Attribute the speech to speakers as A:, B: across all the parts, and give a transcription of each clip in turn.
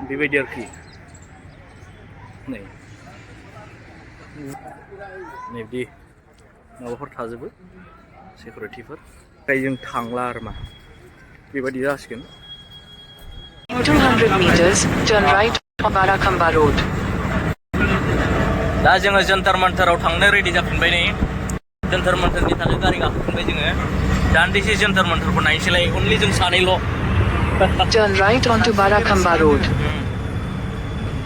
A: बेबायदि आरोखि नै बिदि माबाफोर थाजोबो सिकिउरिटिफोर ओमफ्राय जों थांला आरो मा बेबायदि जासिगोन
B: 200 meters turn right on Barakamba road
A: दा जोङो जन्तर मन्तराव थांनो रेडि जाफिनबाय नै जन्तर मन्तरनि थाखाय गारि गाखोफिनबाय जोङो दान्दिसे जन्तर मन्तरखौ नायनोसैलाय अनलि जों सानैल'
B: turn right onto Barakamba road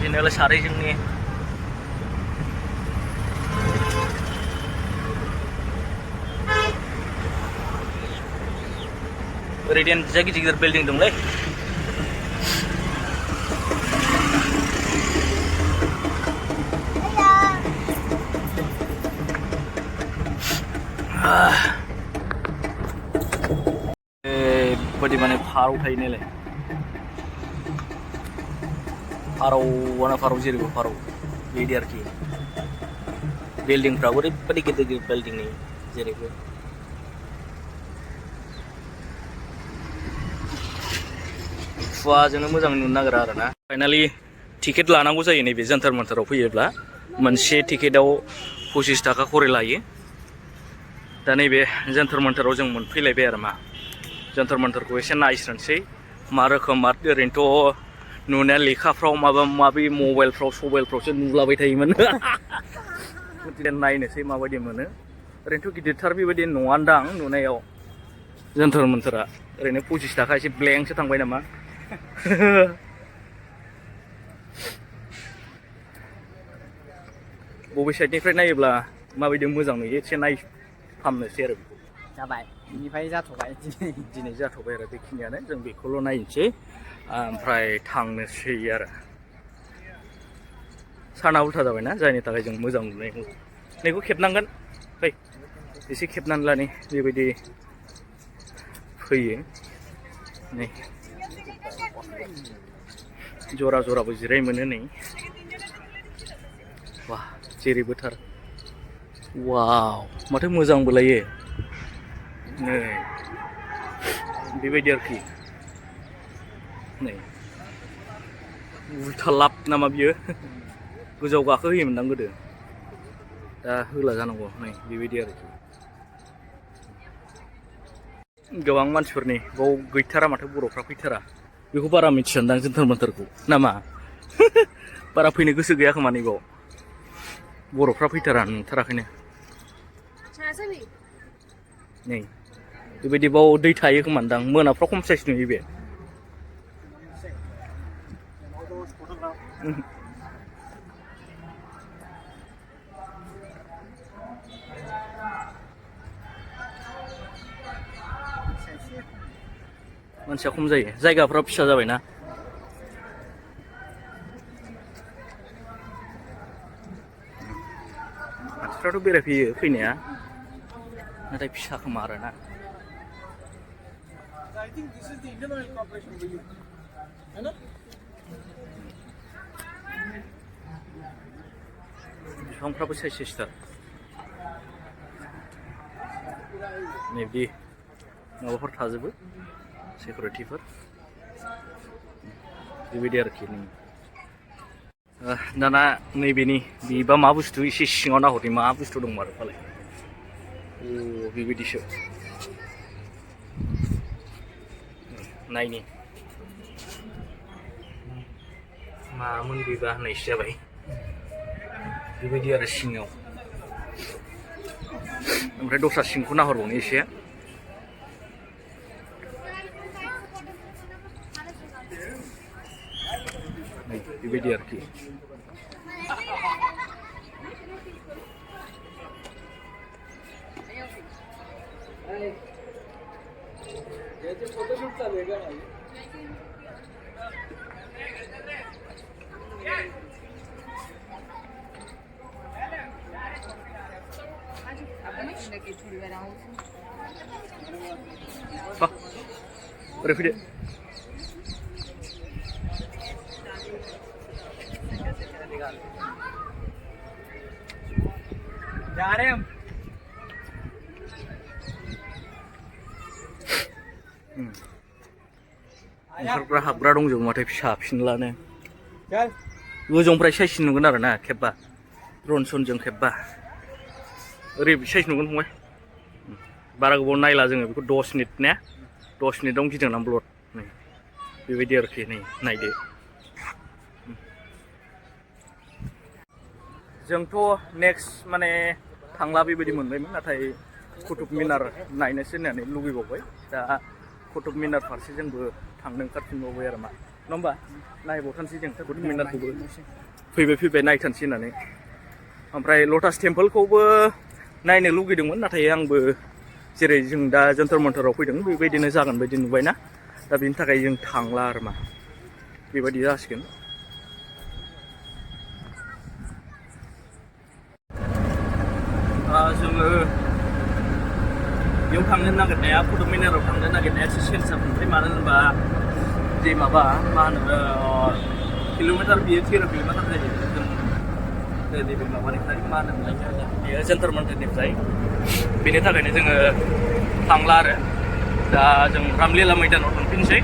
A: बिदिनोलाय सारै जोंनि ओरैनो गिदिर गिदिर बिल्डिं दंलै बेबायदि माने फारौ थायो नालाय फारौआनो फारौ जेरैबो फारौ बिदि आरोखि बिल्डिंफ्राबो ओरैबायदि गिदिर गिदिर बिल्डिं नै जेरैबो खुवाजोंनो मोजां नुनो नागिरा आरो ना फाइनालि टिकेट लानांगौ जायो नैबे जन्तर मन्तराव फैयोब्ला मोनसे टिकेटआव 25 थाखा खरि लायो दा नैबे जन्तर मन्तराव जों मोनफैलायबाय आरो मा जन्तर मन्तरखौ एसे नायस्रानोसै मा रोखोम मा ओरैनोथ' नुनाया लेखाफ्राव माबा माबि मबाइलफ्रावसो नुलाबाय थायोमोन नायनोसै माबायदि मोनो ओरैनोथ' गिदिरथार बेबायदि नङानदां नुनायाव जन्तर मन्तरा ओरैनो 25 थाखा एसे ब्लेंकसो थांबाय नामा बबे साइडनिफ्राय नायोब्ला माबायदि मोजां नुयो एसे नायफामनोसै आरो बेखौ
C: जाबाय बेनिफ्राय जाथ'बाय
A: दिनै जाथ'बाय आरो बेखिनियानो जों बेखौल' नायनोसै ओमफ्राय थांनोसै आरो साना उल्था जाबायना जायनि थाखाय जों मोजां नुनायखौ खेबनांगोन फै एसे खेबनानै लानि बेबायदि फैयो नै जरा जराबो जिराय मोनो नै वाह जेरैबोथार वाव माथो मोजांबो लायो नै बेबायदि आरोखि नै उल्था लाब नामा बियो गोजौआव गाखो होयोमोनदां गोदो दा होला जानांगौ नै बेबायदि आरोखि गोबां मानसिफोरनि बाव गैथारा माथो बर'फ्रा फैथारा बेखौ बारा मिथियानदां जन्तर मन्तरखौ नामा बारा फैनो गोसो गैया खोमा नैबाव बर'फ्रा फैथारा नुथाराखैनो नै बेबायदि बाव दै थायो खोमानदां मोनाफ्राव खम साइज नुयो बे मानसिया खम जायो जायगाफ्रा फिसा जाबायना मानसिफ्राथ' बेरायफैयो फैनाया नाथाय फिसा खोमा आरोना बिफांफ्राबो साइज साइजथार नै बिदि माबाफोर थाजोबो सिकिउरिटिफोर बेबायदि आरोखि दाना नैबेनि बेबा मा बुस्थु एसे सिङाव नाहरनि मा बुस्थु दं आरो फालाय अ बेबायदिसो नायनि मामोन बेबा होननायसो जाबाय बेबायदि आरो सिङाव ओमफ्राय दस्रा सिंखौ नाहरबावनि एसे बेबायदि आरोखि ओरै फैदो
C: जा रहे हैं हम
A: ओंखारग्रा हाबग्रा दंजोबो माथो फिसा फिनलानो
C: चल
A: गोजौनिफ्राय साइज नुगोन आरो ना खेबबा ड्रन सनजों खेबबा ओरै साइज नुगोन फंबाय बारा गोबाव नायला जोङो बेखौ 10 मिनिट ने 10 मिनिटावनो गिदिंनानै ब्लड नै बेबायदि आरोखि नै नायदो जोंथ' नेक्स्ट माने थांला बेबायदि मोनबायमोन नाथाय कुतुब मिनार नायनोसो होननानै लुगैबावबाय दा कुतुब मिनार फारसे जोंबो थांनो ओंखारफिनबावबाय आरो मा नङा होमबा नायबावथानसै जों कुतुब मिनारखौबो फैबाय नायथानसै होननानै ओमफ्राय लटास टेम्पोलखौबो नायनो लुगैदोंमोन नाथाय आंबो जेरै जों दा जन्तर मन्तराव फैदों बेबायदिनो जागोन बायदि नुबायना दा बेनि थाखाय जों थांला आरो मा बेबायदि जासिगोन जोङो बेयाव थांनो नागिरनाया कुतुब मिनाराव थांनो नागिरनाया एसे सेन्सआ मोनबाय मानो होनोबा जे माबा मा होनो किल'मिटार बियो 13 किल'मिटार जायो जों नैबे माबानिफ्राय मा होनोमोनलाय बेयो जन्तर मन्तरनिफ्राय बेनि थाखायनो जोङो थांला आरो दा जों रामलीला मैदानाव थांफिनसै